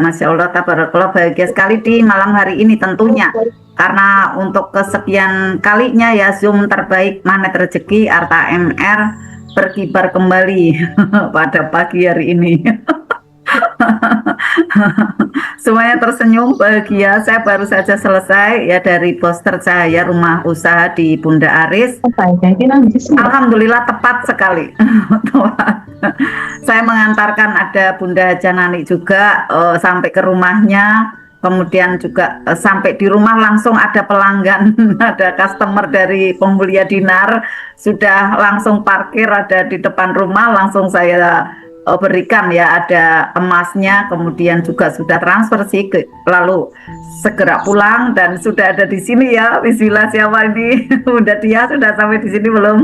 Masya Allah, tabarakallah, bahagia sekali di malam hari ini tentunya. Karena untuk kesekian kalinya ya Zoom terbaik Magnet Rezeki Arta MR berkibar kembali pada pagi hari ini. Semuanya tersenyum bahagia. Saya baru saja selesai ya dari poster cahaya rumah usaha di Bunda Aris. Alhamdulillah tepat sekali. Saya mengantarkan ada Bunda Janani juga sampai ke rumahnya. Kemudian juga sampai di rumah langsung ada pelanggan, ada customer dari Pemulia Dinar sudah langsung parkir ada di depan rumah, langsung saya berikan ya, ada emasnya, kemudian juga sudah transfer sih, lalu segera pulang dan sudah ada di sini ya. Bismillah, siapa ini? Bunda Dia sudah sampai di sini belum?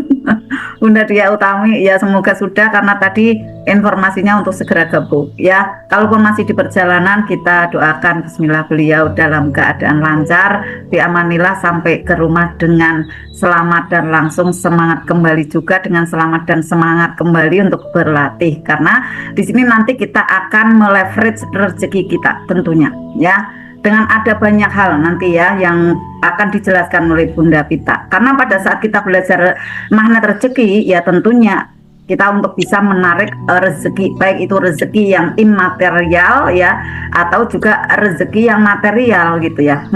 Bunda Dia Utami ya, semoga sudah, karena tadi informasinya untuk segera gabung ya. Kalaupun masih di perjalanan, kita doakan bismillah beliau dalam keadaan lancar, diamanilah sampai ke rumah dengan selamat dan langsung semangat kembali juga dengan selamat dan semangat kembali untuk berlatih, karena di sini nanti kita akan meleverage rezeki kita tentunya ya, dengan ada banyak hal nanti ya yang akan dijelaskan oleh Bunda Pita. Karena pada saat kita belajar magnet rezeki ya tentunya kita untuk bisa menarik rezeki, baik itu rezeki yang imaterial ya atau juga rezeki yang material gitu ya.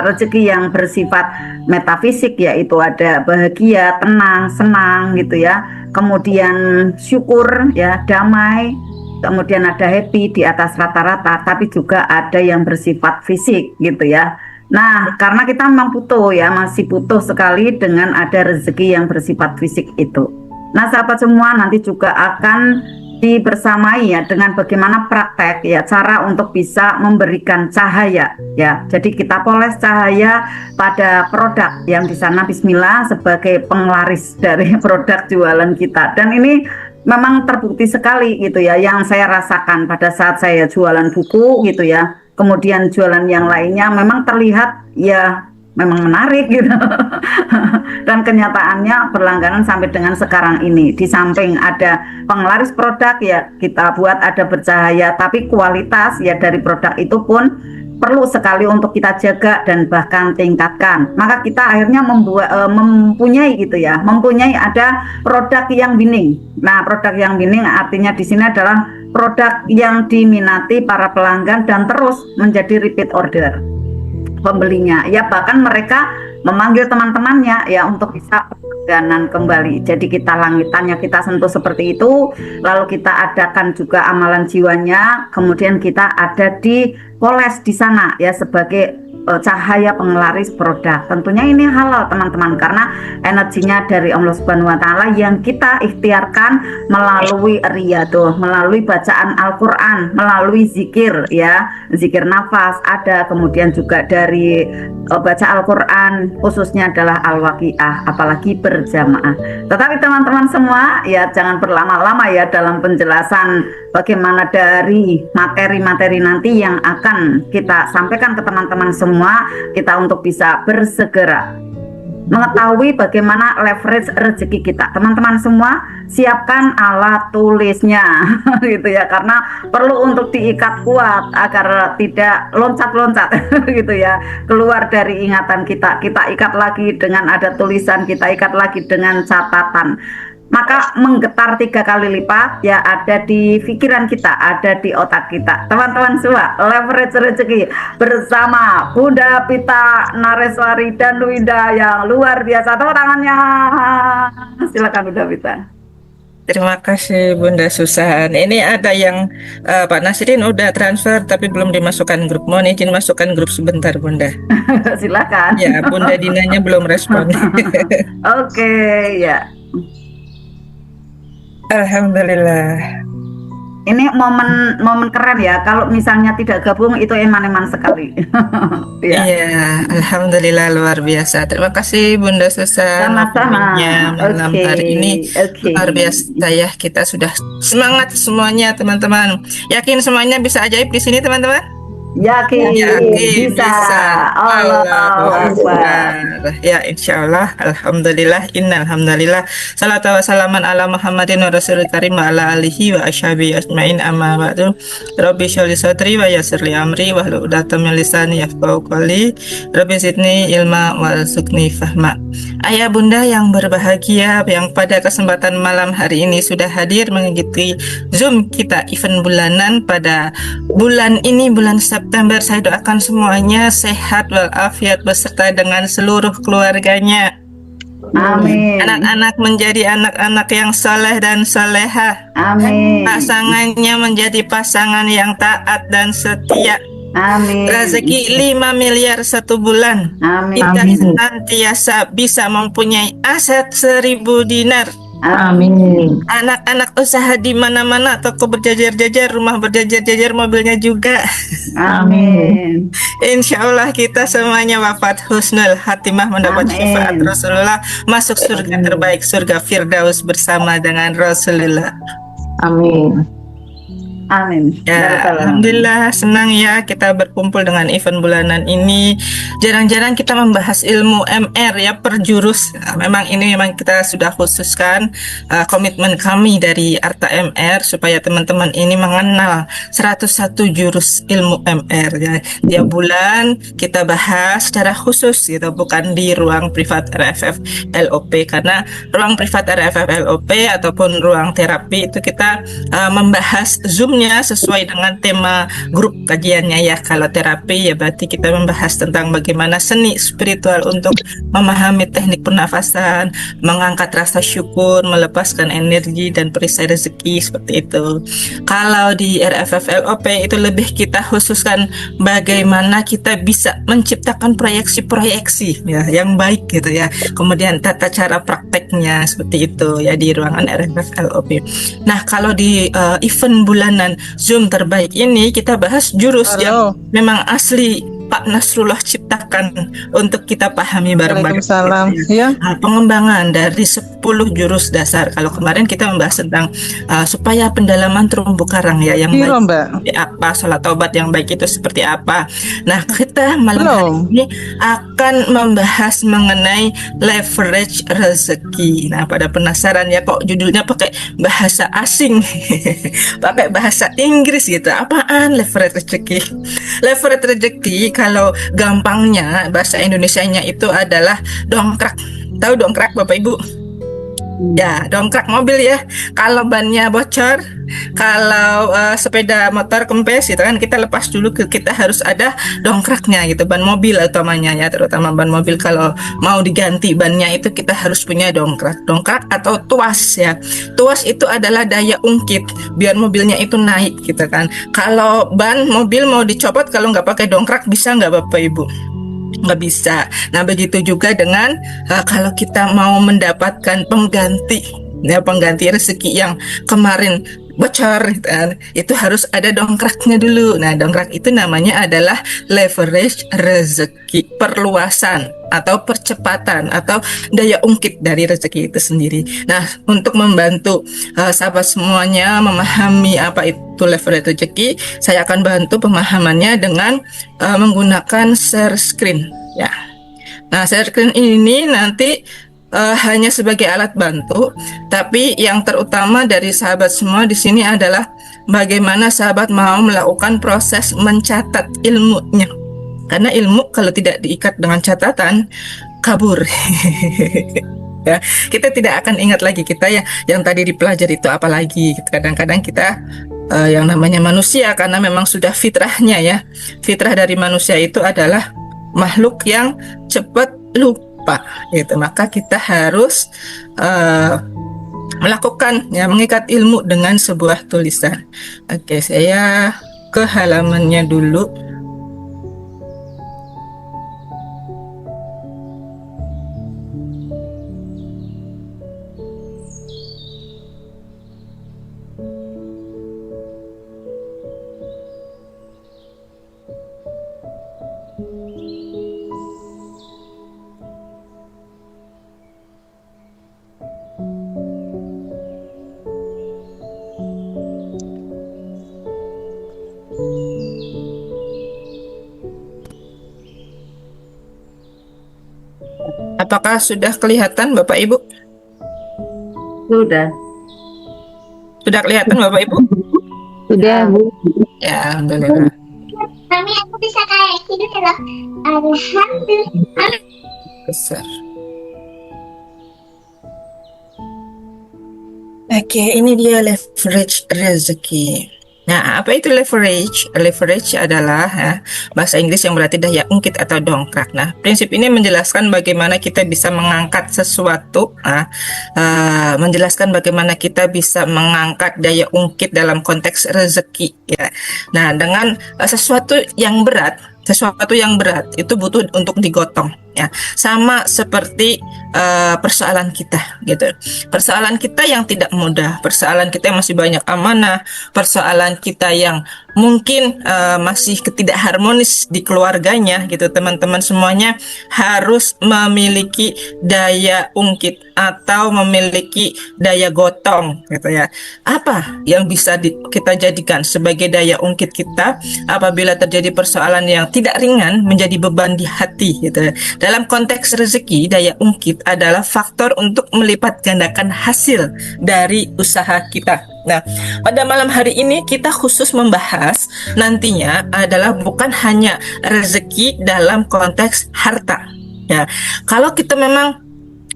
Rezeki yang bersifat metafisik yaitu ada bahagia, tenang, senang gitu ya. Kemudian syukur ya, damai. Kemudian ada happy di atas rata-rata, tapi juga ada yang bersifat fisik gitu ya. Nah, karena kita memang butuh ya, masih butuh sekali dengan ada rezeki yang bersifat fisik itu. Nah, sahabat semua, nanti juga akan dibersamai ya dengan bagaimana praktek ya, cara untuk bisa memberikan cahaya ya. Jadi kita poles cahaya pada produk yang di sana bismillah sebagai penglaris dari produk jualan kita. Dan ini memang terbukti sekali gitu ya, yang saya rasakan pada saat saya jualan buku gitu ya, kemudian jualan yang lainnya memang terlihat ya memang menarik gitu. Dan kenyataannya berlangganan sampai dengan sekarang ini. Di samping ada penglaris produk ya kita buat ada bercahaya, tapi kualitas ya dari produk itu pun perlu sekali untuk kita jaga dan bahkan tingkatkan. Maka kita akhirnya mempunyai gitu ya, mempunyai ada produk yang winning. Nah, produk yang winning artinya di sini adalah produk yang diminati para pelanggan dan terus menjadi repeat order pembelinya ya, bahkan mereka memanggil teman-temannya ya untuk bisa perdagangan kembali. Jadi kita langitannya kita sentuh seperti itu, lalu kita adakan juga amalan jiwanya, kemudian kita ada di poles di sana ya sebagai cahaya penglaris produk. Tentunya ini halal teman-teman, karena energinya dari Allah Subhanahu wa taala yang kita ikhtiarkan melalui riyadhah, melalui bacaan Al-Qur'an, melalui zikir ya, zikir nafas ada, kemudian juga dari baca Al-Qur'an khususnya adalah Al-Waqiah, apalagi berjamaah. Tetapi teman-teman semua ya jangan berlama-lama ya dalam penjelasan bagaimana dari materi-materi nanti yang akan kita sampaikan ke teman-teman semua. Kita untuk bisa bersegera mengetahui bagaimana leverage rezeki kita. Teman-teman semua siapkan alat tulisnya gitu ya, karena perlu untuk diikat kuat agar tidak loncat-loncat gitu ya, keluar dari ingatan kita. Kita ikat lagi dengan ada tulisan, kita ikat lagi dengan catatan. Maka menggetar 3 kali lipat ya, ada di pikiran kita, ada di otak kita. Teman-teman semua, leverage rezeki bersama Bunda Pita Nareswari dan Winda yang luar biasa. Tepuk tangannya. Silakan Bunda Pita. Terima kasih Bunda Susan. Ini ada yang Pak Nasrin udah transfer tapi belum dimasukkan grup. Mohon izin masukkan grup sebentar Bunda. Silakan. Ya, Bunda Dinanya belum respon. Oke, ya. Alhamdulillah. Ini momen keren ya. Kalau misalnya tidak gabung itu eman-eman sekali. Ya. Iya, alhamdulillah luar biasa. Terima kasih Bunda Susan. Sama-sama. Malam hari ini luar biasa ya. Kita sudah semangat semuanya teman-teman. Yakin semuanya bisa ajaib di sini teman-teman? Yakin Yakin bisa. bisa. Allahu Allahu Akbar. Akbar. Ya, insya Allah. Alhamdulillah. Innalhamdulillah. Salatu wassalaman ala Muhammadin wa Rasul karim wa ala alihi wa ashabi asma'in amma ba'du. Rabbi sholli sadri wa yassirli amri wa hlul 'uqdatam min lisani yafqahu qawli. Rabbi zidni ilma wa sukni fahma. Ayah bunda yang berbahagia, yang pada kesempatan malam hari ini sudah hadir mengikuti Zoom kita event bulanan pada bulan ini, bulan September. Saya doakan semuanya sehat walafiat beserta dengan seluruh keluarganya. Amin. Anak-anak menjadi anak-anak yang soleh dan soleha. Amin. Pasangannya menjadi pasangan yang taat dan setia. Amin. Rezeki 5 miliar satu bulan. Amin. Kita senantiasa bisa mempunyai aset 1000 dinar. Amin. Anak-anak usaha di mana-mana, toko berjajar-jajar, rumah berjajar-jajar, mobilnya juga. Amin. Insya Allah kita semuanya wafat husnul hatimah, mendapat Amin. syafaat Rasulullah, masuk surga terbaik, surga Firdaus bersama dengan Rasulullah. Amin. Amin. Ya, Barakallah. alhamdulillah senang ya kita berkumpul dengan event bulanan ini. Jarang-jarang kita membahas ilmu MR ya per jurus. Memang ini memang kita sudah khususkan komitmen kami dari Arta MR supaya teman-teman ini mengenal 101 jurus ilmu MR ya. Tiap bulan kita bahas secara khusus gitu, bukan di ruang privat RFF LOP, karena ruang privat RFF LOP ataupun ruang terapi itu kita membahas Zoom sesuai dengan tema grup kajiannya ya. Kalau terapi ya berarti kita membahas tentang bagaimana seni spiritual untuk memahami teknik pernafasan, mengangkat rasa syukur, melepaskan energi dan perisai rezeki, seperti itu. Kalau di RFF LOP itu lebih kita khususkan bagaimana kita bisa menciptakan proyeksi-proyeksi ya yang baik gitu ya. Kemudian tata cara prakteknya seperti itu ya di ruangan RFF LOP. Nah, kalau di event bulanan Zoom terbaik ini kita bahas jurus yang memang asli Pak Nasrullah ciptakan untuk kita pahami bareng-bareng. Waalaikumsalam. Ya. Pengembangan dari 10 jurus dasar. Kalau kemarin kita membahas tentang supaya pendalaman terumbu karang ya yang baik seperti apa, sholat taubat yang baik itu seperti apa. Nah, kita malam hari ini akan membahas mengenai leverage rezeki. Nah, pada penasaran ya kok judulnya pakai bahasa asing, pakai bahasa Inggris gitu. Apaan leverage rezeki? Leverage rezeki kalau gampangnya bahasa Indonesianya itu adalah dongkrak. Tahu dongkrak Bapak Ibu? Ya, dongkrak mobil ya. Kalau bannya bocor, kalau sepeda motor kempes gitu kan, kita lepas dulu, kita harus ada dongkraknya gitu. Ban mobil utamanya ya, terutama ban mobil kalau mau diganti bannya itu kita harus punya dongkrak. Dongkrak atau tuas ya. Tuas itu adalah daya ungkit biar mobilnya itu naik gitu kan. Kalau ban mobil mau dicopot kalau nggak pakai dongkrak bisa nggak Bapak Ibu? Nggak bisa. Nah, begitu juga dengan kalau kita mau mendapatkan pengganti rezeki yang kemarin bocor itu harus ada dongkraknya dulu. Nah, dongkrak itu namanya adalah leverage rezeki, perluasan atau percepatan atau daya ungkit dari rezeki itu sendiri. Nah, untuk membantu sahabat semuanya memahami apa itu leverage rezeki, saya akan bantu pemahamannya dengan menggunakan share screen ya. Nah, share screen ini nanti hanya sebagai alat bantu, tapi yang terutama dari sahabat semua di sini adalah bagaimana sahabat mau melakukan proses mencatat ilmunya. Karena ilmu kalau tidak diikat dengan catatan kabur. Ya, kita tidak akan ingat lagi kita ya yang tadi dipelajari itu apa lagi. Kadang-kadang kita yang namanya manusia, karena memang sudah fitrahnya ya. Fitrah dari manusia itu adalah makhluk yang cepat lupa gitu. Maka kita harus melakukan ya, mengikat ilmu dengan sebuah tulisan. Oke, saya ke halamannya dulu. Apakah sudah kelihatan Bapak Ibu? Sudah. Sudah kelihatan Bapak Ibu? Sudah, Bu. Ya, alhamdulillah. Mami, aku bisa kayak gini loh. Alhamdulillah. Besar. Oke, ini dia leverage rezeki. Nah, apa itu leverage? Leverage adalah bahasa Inggris yang berarti daya ungkit atau dongkrak. Nah, prinsip ini menjelaskan bagaimana kita bisa mengangkat sesuatu, menjelaskan bagaimana kita bisa mengangkat daya ungkit dalam konteks rezeki. Ya. Nah, dengan sesuatu yang berat itu butuh untuk digotong. Ya, sama seperti persoalan kita, gitu. Persoalan kita yang tidak mudah, persoalan kita yang masih banyak amanah, persoalan kita yang mungkin masih tidak harmonis di keluarganya, gitu. Teman-teman semuanya harus memiliki daya ungkit atau memiliki daya gotong, gitu ya. Apa yang bisa kita jadikan sebagai daya ungkit kita apabila terjadi persoalan yang tidak ringan menjadi beban di hati, gitu. Dalam konteks rezeki, daya ungkit adalah faktor untuk melipat gandakan hasil dari usaha kita. Nah, pada malam hari ini kita khusus membahas nantinya adalah bukan hanya rezeki dalam konteks harta. Ya, kalau kita memang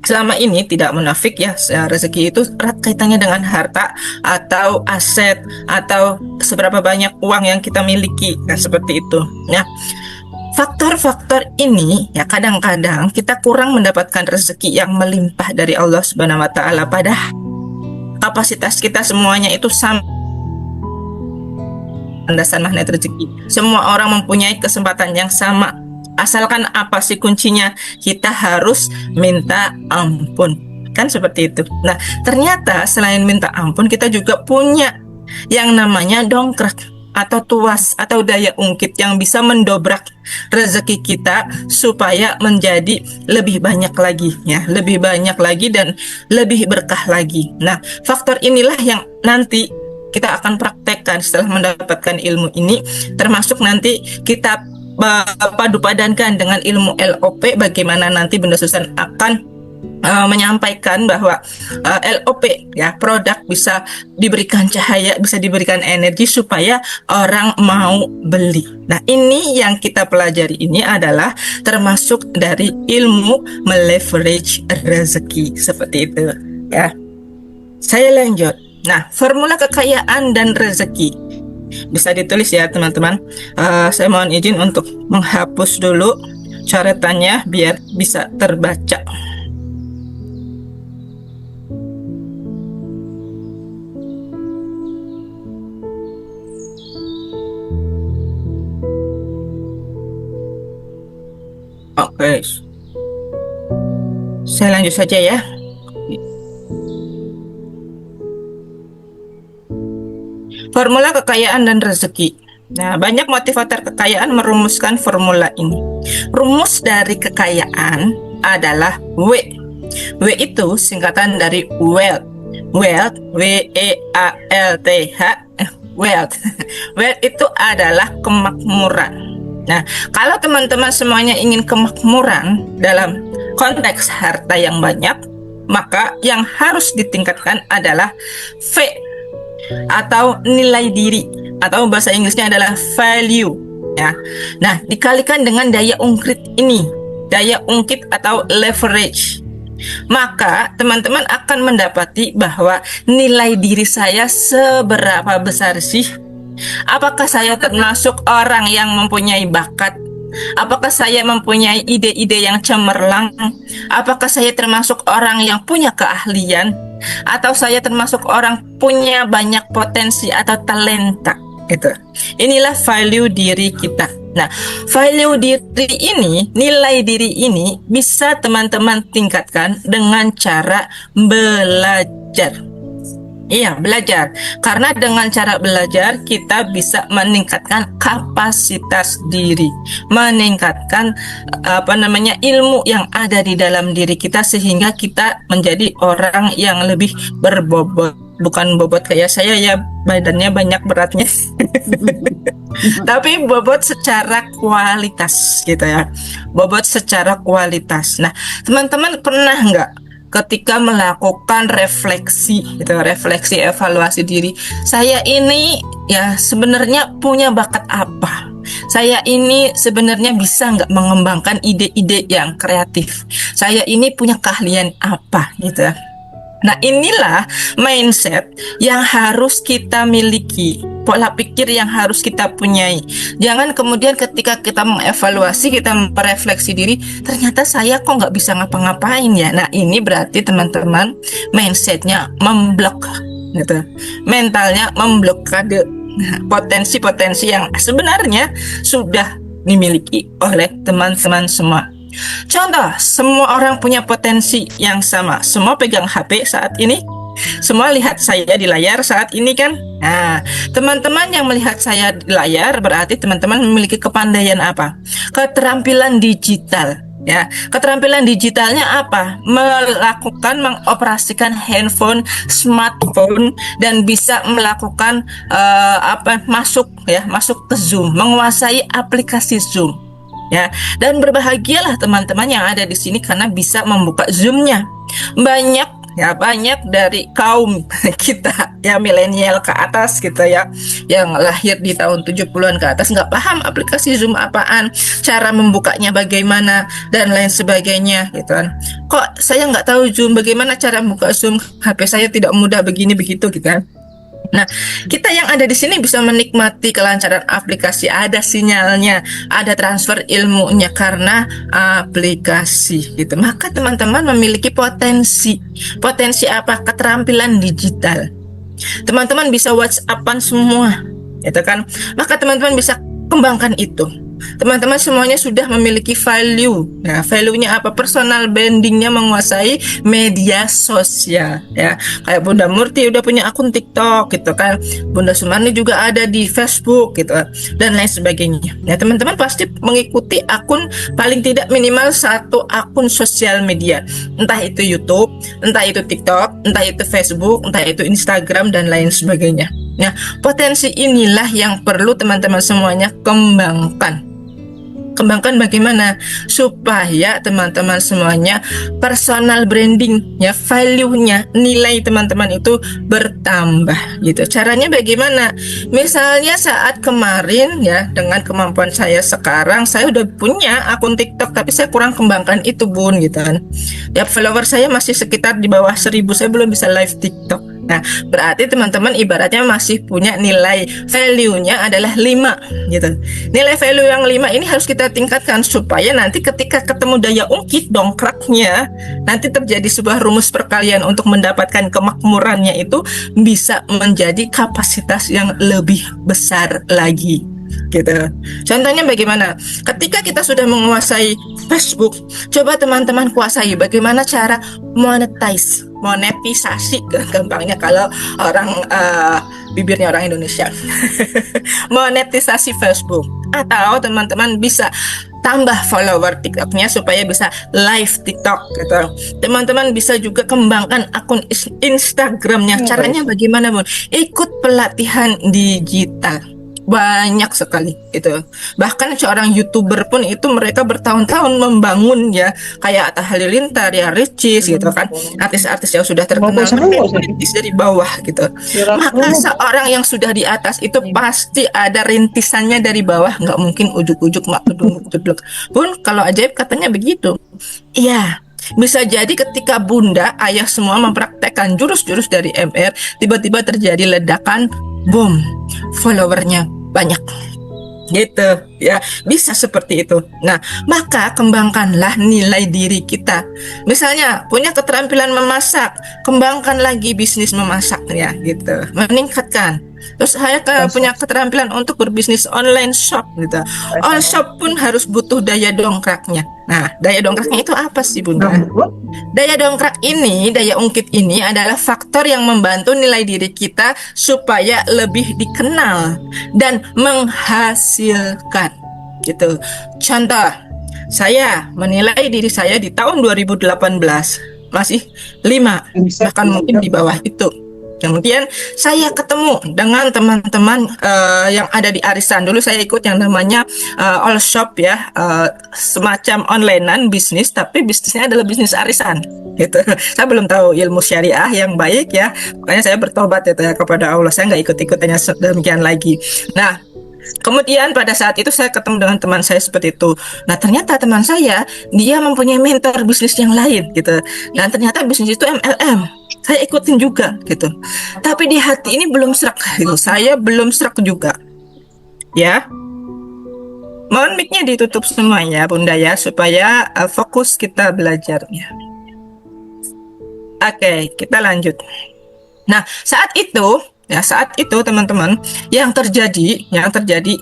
selama ini tidak munafik ya, rezeki itu erat kaitannya dengan harta atau aset atau seberapa banyak uang yang kita miliki, nah seperti itu. Ya. Faktor-faktor ini ya kadang-kadang kita kurang mendapatkan rezeki yang melimpah dari Allah Subhanahu wa taala, padahal kapasitas kita semuanya itu sama. Landasan magnet rezeki. Semua orang mempunyai kesempatan yang sama. Asalkan apa sih kuncinya? Kita harus minta ampun. Kan seperti itu. Nah, ternyata selain minta ampun kita juga punya yang namanya dongkrak atau tuas atau daya ungkit yang bisa mendobrak rezeki kita supaya menjadi lebih banyak lagi ya, lebih banyak lagi dan lebih berkah lagi. Nah, faktor inilah yang nanti kita akan praktekkan setelah mendapatkan ilmu ini, termasuk nanti kita padu-padankan dengan ilmu LOP, bagaimana nanti Bunda Susan akan menyampaikan bahwa LOP ya, produk bisa diberikan cahaya, bisa diberikan energi supaya orang mau beli. Nah, ini yang kita pelajari ini adalah termasuk dari ilmu meleverage rezeki seperti itu ya. Saya lanjut. Nah, formula kekayaan dan rezeki bisa ditulis ya teman-teman. Saya mohon izin untuk menghapus dulu coretannya biar bisa terbaca. Oke, saya lanjut saja ya. Formula kekayaan dan rezeki. Nah, banyak motivator kekayaan merumuskan formula ini. Rumus dari kekayaan adalah W. W itu singkatan dari wealth. Wealth, W-E-A-L-T-H, wealth. Wealth itu adalah kemakmuran. Nah, kalau teman-teman semuanya ingin kemakmuran dalam konteks harta yang banyak, maka yang harus ditingkatkan adalah V atau nilai diri, atau bahasa Inggrisnya adalah value ya. Nah, dikalikan dengan daya ungkit ini, daya ungkit atau leverage, maka teman-teman akan mendapati bahwa nilai diri saya seberapa besar sih. Apakah saya termasuk orang yang mempunyai bakat? Apakah saya mempunyai ide-ide yang cemerlang? Apakah saya termasuk orang yang punya keahlian? Atau saya termasuk orang punya banyak potensi atau talenta? Gitu. Inilah value diri kita. Nah, value diri ini, nilai diri ini bisa teman-teman tingkatkan dengan cara belajar. Iya, belajar. Karena dengan cara belajar kita bisa meningkatkan kapasitas diri, meningkatkan ilmu yang ada di dalam diri kita sehingga kita menjadi orang yang lebih berbobot. bukan bobot kayak saya ya, badannya banyak beratnya. Tapi bobot secara kualitas gitu ya. Bobot secara kualitas. Nah, teman-teman pernah nggak ketika melakukan refleksi gitu, refleksi evaluasi diri, saya ini ya sebenarnya punya bakat apa? Saya ini sebenarnya bisa nggak mengembangkan ide-ide yang kreatif? Saya ini punya keahlian apa gitu ya. Nah, inilah mindset yang harus kita miliki, pola pikir yang harus kita punyai. Jangan kemudian ketika kita mengevaluasi, kita merefleksi diri, ternyata saya kok nggak bisa ngapa-ngapain ya. Nah, ini berarti teman-teman mindsetnya memblok, gitu. Mentalnya memblokade potensi-potensi yang sebenarnya sudah dimiliki oleh teman-teman semua. Contoh, semua orang punya potensi yang sama. Semua pegang HP saat ini. Semua lihat saya di layar saat ini kan. Nah, teman-teman yang melihat saya di layar berarti teman-teman memiliki kepandaian apa? Keterampilan digital. Ya, keterampilan digitalnya apa? Melakukan mengoperasikan handphone, smartphone, dan bisa melakukan masuk ke Zoom, menguasai aplikasi Zoom. Ya, dan berbahagialah teman-teman yang ada di sini karena bisa membuka Zoom-nya. Banyak dari kaum kita ya milenial ke atas gitu ya, yang lahir di tahun 70-an ke atas nggak paham aplikasi Zoom apaan, cara membukanya bagaimana dan lain sebagainya gitu kan. Kok saya nggak tahu Zoom, bagaimana cara membuka Zoom, HP saya tidak mudah begini begitu gitu kan. Nah, kita yang ada di sini bisa menikmati kelancaran aplikasi, ada sinyalnya, ada transfer ilmunya karena aplikasi gitu. Maka teman-teman memiliki potensi. Potensi apa? Keterampilan digital. Teman-teman bisa WhatsApp-an semua, gitu kan? Maka teman-teman bisa kembangkan itu. Teman-teman semuanya sudah memiliki value. Nah, value-nya apa? Personal branding-nya menguasai media sosial ya. Kayak Bunda Murti udah punya akun TikTok gitu kan. Bunda Sumarni juga ada di Facebook gitu dan lain sebagainya. Nah, teman-teman pasti mengikuti akun paling tidak minimal satu akun sosial media. Entah itu YouTube, entah itu TikTok, entah itu Facebook, entah itu Instagram dan lain sebagainya. Nah, potensi inilah yang perlu teman-teman semuanya kembangkan. Kembangkan bagaimana supaya teman-teman semuanya personal branding ya, value-nya, nilai teman-teman itu bertambah gitu. Caranya bagaimana? Misalnya saat kemarin ya, dengan kemampuan saya sekarang, saya udah punya akun TikTok tapi saya kurang kembangkan itu Bun gitu kan. Ya, follower saya masih sekitar di bawah 1000, saya belum bisa live TikTok. Nah, berarti teman-teman ibaratnya masih punya nilai value-nya adalah 5 gitu. Nilai value yang 5 ini harus kita tingkatkan supaya nanti ketika ketemu daya ungkit dongkraknya, nanti terjadi sebuah rumus perkalian untuk mendapatkan kemakmurannya itu bisa menjadi kapasitas yang lebih besar lagi gitu. Contohnya bagaimana? Ketika kita sudah menguasai Facebook, coba teman-teman kuasai bagaimana cara monetisasi gampangnya kalau orang bibirnya orang Indonesia. Monetisasi Facebook, atau teman-teman bisa tambah follower TikToknya supaya bisa live TikTok gitu. Teman-teman bisa juga kembangkan akun Instagramnya. Caranya bagaimana Bun? Ikut pelatihan digital. Banyak sekali itu. Bahkan seorang YouTuber pun itu mereka bertahun-tahun membangun ya, kayak Atta Halilintar ya, Ricis gitu kan, artis-artis yang sudah terkenal merintis dari bawah gitu. Maka seorang yang sudah di atas itu pasti ada rintisannya dari bawah, nggak mungkin ujuk-ujuk mak gedung pun kalau ajaib katanya begitu. Iya, bisa jadi ketika bunda, ayah semua mempraktekkan jurus-jurus dari MR, tiba-tiba terjadi ledakan, boom, followernya banyak gitu ya, bisa seperti itu. Nah, maka kembangkanlah nilai diri kita. Misalnya punya keterampilan memasak, kembangkan lagi bisnis memasak ya gitu, meningkatkan. Terus saya punya keterampilan untuk berbisnis online shop gitu. On shop pun harus butuh daya dongkraknya. Nah, daya dongkraknya itu apa sih Bunda? Daya dongkrak ini, daya ungkit ini adalah faktor yang membantu nilai diri kita supaya lebih dikenal dan menghasilkan gitu. Contoh, saya menilai diri saya di tahun 2018 masih 5, bahkan mungkin di bawah itu. Kemudian saya ketemu dengan teman-teman yang ada di arisan. Dulu saya ikut yang namanya all shop ya, semacam onlinean bisnis, tapi bisnisnya adalah bisnis arisan gitu. Saya belum tahu ilmu syariah yang baik ya, makanya saya bertobat itu ya kepada Allah. Saya nggak ikut-ikutannya demikian lagi. Nah, kemudian pada saat itu saya ketemu dengan teman saya seperti itu. Nah, ternyata teman saya dia mempunyai mentor bisnis yang lain gitu. Dan ternyata bisnis itu MLM. Saya ikutin juga gitu. Tapi di hati ini belum serak gitu. Saya belum serak juga. Ya. Mohon mic-nya ditutup semuanya, Bunda ya, supaya fokus kita belajarnya. Oke, kita lanjut. Nah, saat itu teman-teman, yang terjadi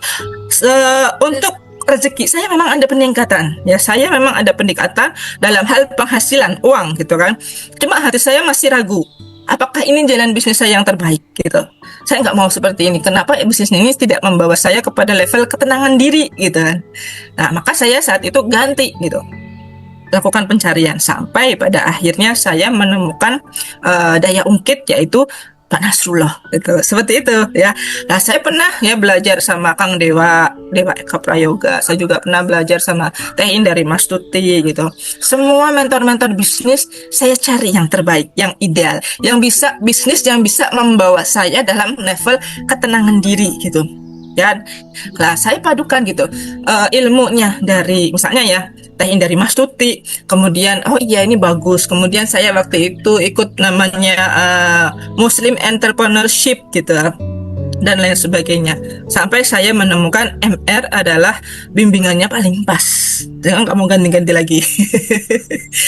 untuk rezeki saya memang ada peningkatan ya, saya memang ada peningkatan dalam hal penghasilan uang gitu kan. Cuma hati saya masih ragu, apakah ini jalan bisnis saya yang terbaik gitu. Saya nggak mau seperti ini. Kenapa bisnis ini tidak membawa saya kepada level ketenangan diri gitu kan. Nah, maka saya saat itu ganti gitu, lakukan pencarian sampai pada akhirnya saya menemukan daya ungkit, yaitu Pak Nasrullah gitu, seperti itu ya. Nah, saya pernah ya belajar sama Kang Dewa Eka Prayoga. Saya juga pernah belajar sama Teh Indari Mastuti gitu. Semua mentor-mentor bisnis saya cari yang terbaik, yang ideal, yang bisa bisnis yang bisa membawa saya dalam level ketenangan diri gitu. Dan lah saya padukan gitu ilmunya dari misalnya ya Teh Indari Mastuti, kemudian oh iya ini bagus, kemudian saya waktu itu ikut namanya Muslim Entrepreneurship gitu dan lain sebagainya, sampai saya menemukan MR adalah bimbingannya paling pas, jangan kamu ganti-ganti lagi.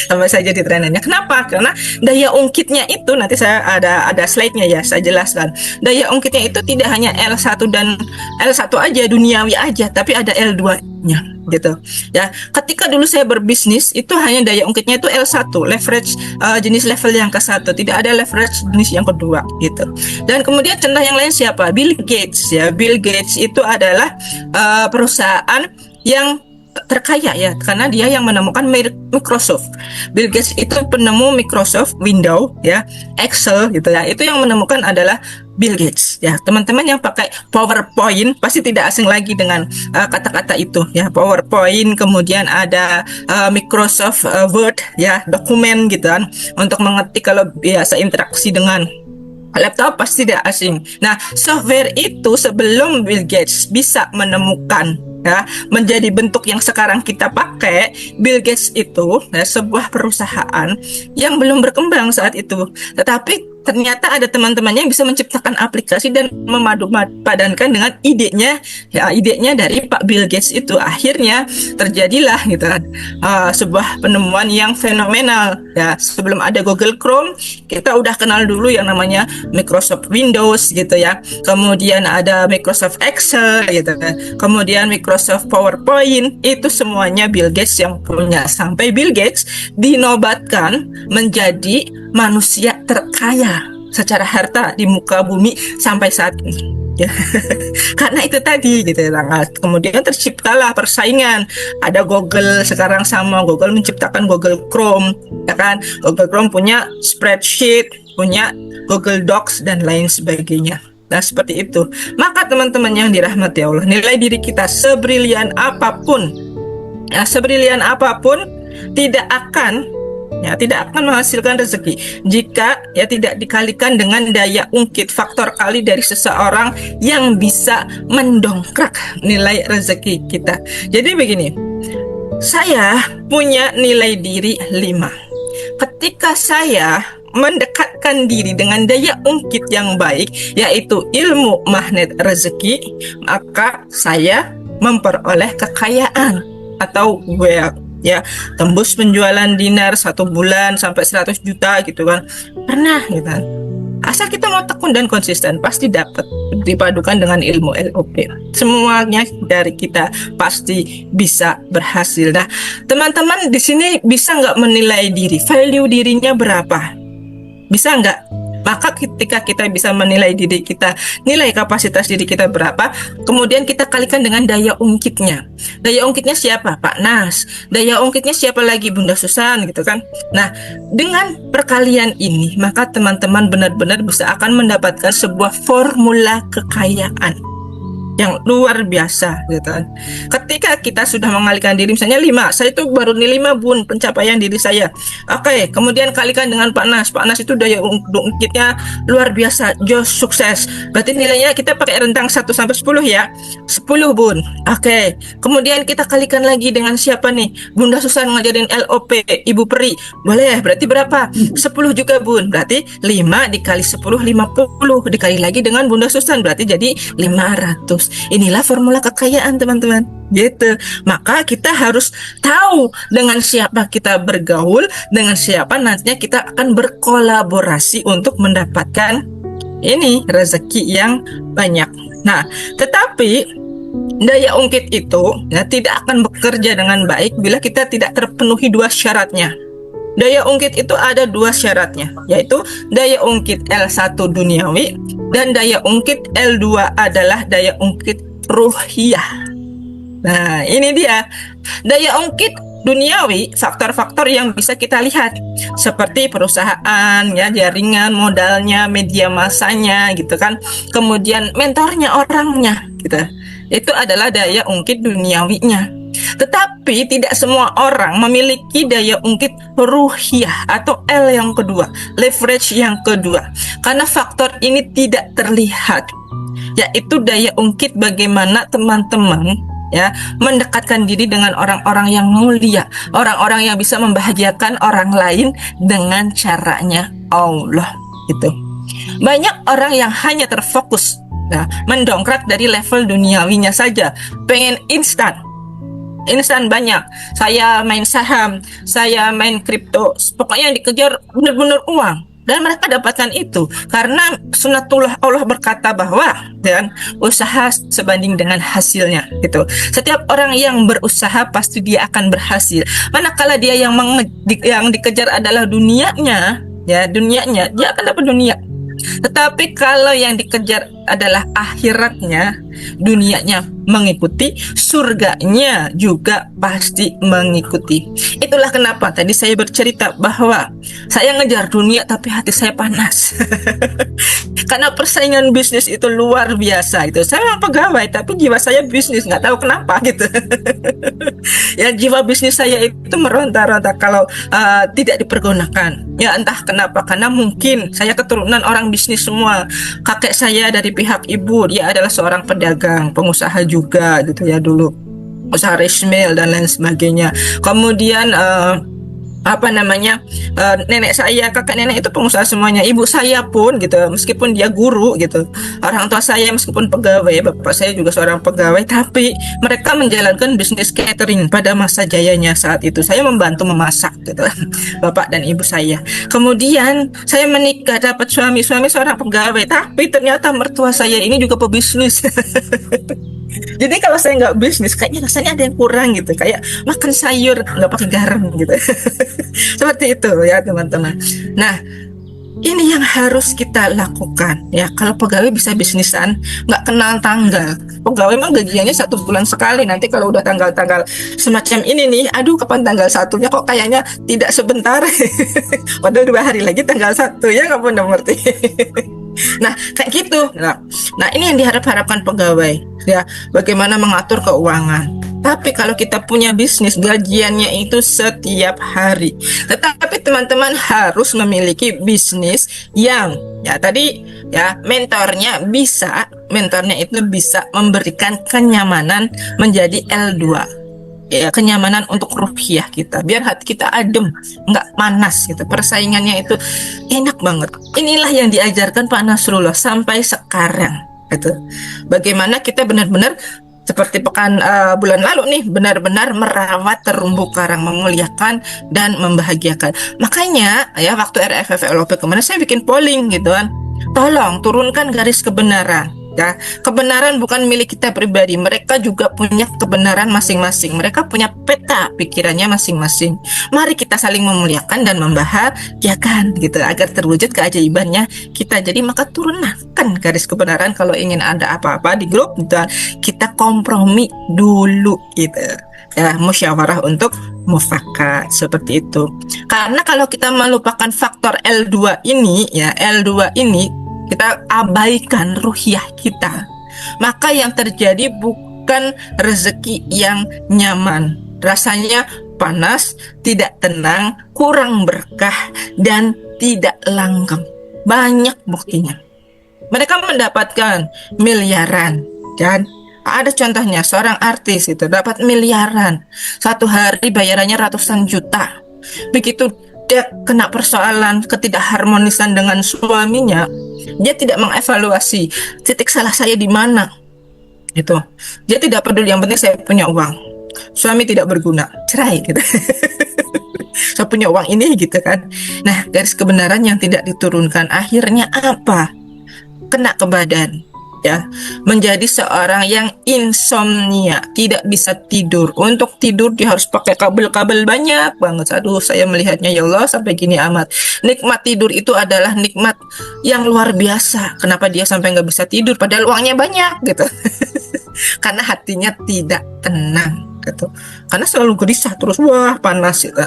Sampai saya jadi trainernya. Kenapa? Karena daya ungkitnya itu, nanti saya ada slide-nya ya, saya jelaskan. Daya ungkitnya itu tidak hanya L1 dan L1 aja, duniawi aja, tapi ada L2-nya gitu ya. Ketika dulu saya berbisnis itu hanya daya ungkitnya itu L1, leverage jenis level yang ke-1, tidak ada leverage jenis yang kedua gitu. Dan kemudian contoh yang lain siapa? Bill Gates ya. Bill Gates itu adalah perusahaan yang terkaya ya, karena dia yang menemukan Microsoft. Bill Gates itu penemu Microsoft Windows ya, Excel gitu ya. Itu yang menemukan adalah Bill Gates ya. Teman-teman yang pakai PowerPoint pasti tidak asing lagi dengan kata-kata itu ya. PowerPoint, kemudian ada Microsoft Word ya, dokumen gitu kan, untuk mengetik kalau biasa interaksi dengan laptop pasti tidak asing. Nah, software itu sebelum Bill Gates bisa menemukan ya menjadi bentuk yang sekarang kita pakai, Bill Gates itu ya, sebuah perusahaan yang belum berkembang saat itu, tetapi ternyata ada teman-temannya yang bisa menciptakan aplikasi dan memadupadankan dengan idenya ya, idenya dari Pak Bill Gates itu. Akhirnya terjadilah gitu kan sebuah penemuan yang fenomenal ya. Sebelum ada Google Chrome, kita udah kenal dulu yang namanya Microsoft Windows gitu ya, kemudian ada Microsoft Excel gitu kan, kemudian Microsoft PowerPoint, itu semuanya Bill Gates yang punya, sampai Bill Gates dinobatkan menjadi manusia terkaya secara harta di muka bumi sampai saat ini ya. Karena itu tadi gitu ya. Kemudian terciptalah persaingan, ada Google sekarang sama Google menciptakan Google Chrome ya kan. Google Chrome punya spreadsheet, punya Google Docs dan lain sebagainya. Nah, seperti itu. Maka teman-teman yang dirahmati Allah, nilai diri kita sebrilian apapun ya, sebrilian apapun tidak akan menghasilkan rezeki jika ya tidak dikalikan dengan daya ungkit, faktor kali dari seseorang yang bisa mendongkrak nilai rezeki kita. Jadi begini, saya punya nilai diri 5. Ketika saya mendekatkan diri dengan daya ungkit yang baik, yaitu ilmu magnet rezeki, maka saya memperoleh kekayaan atau wealth ya, tembus penjualan dinar 1 bulan sampai 100 juta gitu kan, pernah gitu kan. Asal kita mau tekun dan konsisten pasti dapat, dipadukan dengan ilmu LOP, semuanya dari kita pasti bisa berhasil. Nah, teman-teman di sini bisa nggak menilai diri, value dirinya berapa? Bisa nggak? Maka ketika kita bisa menilai diri kita, nilai kapasitas diri kita berapa, kemudian kita kalikan dengan daya ungkitnya. Daya ungkitnya siapa? Pak Nas. Daya ungkitnya siapa lagi? Bunda Susan gitu kan. Nah, dengan perkalian ini, maka teman-teman benar-benar bisa akan mendapatkan sebuah formula kekayaan yang luar biasa gitu kan. Ketika kita sudah mengalihkan diri, misalnya 5, saya itu baru nih 5 bun pencapaian diri saya. Oke, kemudian kalikan dengan Pak Nas. Pak Nas itu daya ungkitnya luar biasa, jos, sukses. Berarti nilainya kita pakai rentang 1 sampai 10 ya. 10 bun. Oke, kemudian kita kalikan lagi dengan siapa nih? Bunda Susan ngajarin LOP, Ibu Peri. Boleh, berarti berapa? 10 juga bun. Berarti 5 dikali 10, 50. Dikali lagi dengan Bunda Susan, berarti jadi 500. Inilah formula kekayaan teman-teman gitu. Maka kita harus tahu dengan siapa kita bergaul, dengan siapa nantinya kita akan berkolaborasi untuk mendapatkan ini rezeki yang banyak. Nah, tetapi daya ungkit itu ya, tidak akan bekerja dengan baik bila kita tidak terpenuhi 2 syaratnya. Daya ungkit itu ada 2 syaratnya, yaitu daya ungkit L1 duniawi dan daya ungkit L2 adalah daya ungkit ruhiyah. Nah, ini dia. Daya ungkit duniawi, faktor-faktor yang bisa kita lihat seperti perusahaan ya, jaringan modalnya, media masanya gitu kan. Kemudian mentornya, orangnya gitu. Itu adalah daya ungkit duniawinya. Tetapi tidak semua orang memiliki daya ungkit ruhiyah atau L yang kedua, leverage yang kedua. Karena faktor ini tidak terlihat, yaitu daya ungkit bagaimana teman-teman ya mendekatkan diri dengan orang-orang yang mulia, orang-orang yang bisa membahagiakan orang lain dengan caranya Allah gitu. Banyak orang yang hanya terfokus mendongkrak dari level duniawinya saja, pengen instan banyak. Saya main saham, saya main kripto, pokoknya yang dikejar benar-benar uang. Dan mereka dapatkan itu karena sunatullah Allah berkata bahwa dan usaha sebanding dengan hasilnya gitu. Setiap orang yang berusaha pasti dia akan berhasil. Manakala dia yang dikejar adalah dunianya, ya dunianya, dia akan dapat dunia. Tetapi kalau yang dikejar adalah akhiratnya, dunianya mengikuti, surganya juga pasti mengikuti. Itulah kenapa tadi saya bercerita bahwa saya ngejar dunia tapi hati saya panas. Karena persaingan bisnis itu luar biasa gitu. Saya memang pegawai tapi jiwa saya bisnis, nggak tahu kenapa gitu. Ya jiwa bisnis saya itu meronta-ronta kalau tidak dipergunakan. Ya entah kenapa, karena mungkin saya keturunan orang bisnis semua. Kakek saya dari pihak ibu, dia adalah seorang pedagang, pengusaha juga gitu ya dulu, usaha resmil dan lain sebagainya. Kemudian nenek saya, kakak nenek itu pengusaha semuanya. Ibu saya pun gitu, meskipun dia guru gitu. Orang tua saya meskipun pegawai, bapak saya juga seorang pegawai, tapi mereka menjalankan bisnis catering pada masa jayanya saat itu. Saya membantu memasak gitu, bapak dan ibu saya. Kemudian saya menikah, dapat suami seorang pegawai, tapi ternyata mertua saya ini juga pebisnis. Jadi kalau saya nggak bisnis, kayaknya rasanya ada yang kurang gitu, kayak makan sayur nggak pakai garam gitu. Seperti itu ya teman-teman. Nah, ini yang harus kita lakukan ya. Kalau pegawai bisa bisnisan, nggak kenal tanggal. Pegawai emang gajiannya 1 bulan sekali. Nanti kalau udah tanggal-tanggal semacam ini nih, aduh kapan tanggal 1-nya kok kayaknya tidak sebentar. Padahal 2 hari lagi tanggal 1 ya, nggak pernah ngerti. Nah kayak gitu. Nah ini yang diharapkan pegawai ya, bagaimana mengatur keuangan. Tapi kalau kita punya bisnis, gajiannya itu setiap hari. Tetapi teman-teman harus memiliki bisnis yang ya tadi ya mentornya itu bisa memberikan kenyamanan menjadi L2. Ya, kenyamanan untuk ruhiyah kita, biar hati kita adem, nggak panas gitu. Persaingannya itu enak banget. Inilah yang diajarkan Pak Nasrullah sampai sekarang gitu. Bagaimana kita benar-benar seperti bulan lalu nih, benar-benar merawat terumbu karang, memuliakan dan membahagiakan. Makanya ya waktu RFF LOP kemarin saya bikin polling gitu kan. Tolong turunkan garis kebenaran. Ya, kebenaran bukan milik kita pribadi. Mereka juga punya kebenaran masing-masing. Mereka punya peta pikirannya masing-masing. Mari kita saling memuliakan dan membahagiakan gitu agar terwujud keajaibannya kita. Jadi maka turunkan garis kebenaran kalau ingin ada apa-apa di grup gitu. Kita kompromi dulu gitu. Ya, musyawarah untuk mufakat seperti itu. Karena kalau kita melupakan faktor L2 ini ya, L2 ini kita abaikan ruhiyah kita, maka yang terjadi bukan rezeki yang nyaman, rasanya panas, tidak tenang, kurang berkah, dan tidak langgeng. Banyak buktinya. Mereka mendapatkan miliaran, dan ada contohnya seorang artis itu dapat miliaran, satu hari bayarannya ratusan juta. Begitu dia kena persoalan ketidakharmonisan dengan suaminya, dia tidak mengevaluasi titik salah saya di mana. Gitu. Dia tidak peduli, yang penting saya punya uang. Suami tidak berguna, cerai gitu. Saya punya uang ini gitu kan. Nah, garis kebenaran yang tidak diturunkan akhirnya apa? Kena ke badan. Ya, menjadi seorang yang insomnia, tidak bisa tidur. Untuk tidur dia harus pakai kabel-kabel banyak banget. Aduh, saya melihatnya ya Allah sampai gini amat. Nikmat tidur itu adalah nikmat yang luar biasa. Kenapa dia sampai nggak bisa tidur padahal uangnya banyak gitu? Karena hatinya tidak tenang gitu. Karena selalu gelisah terus, wah panas gitu.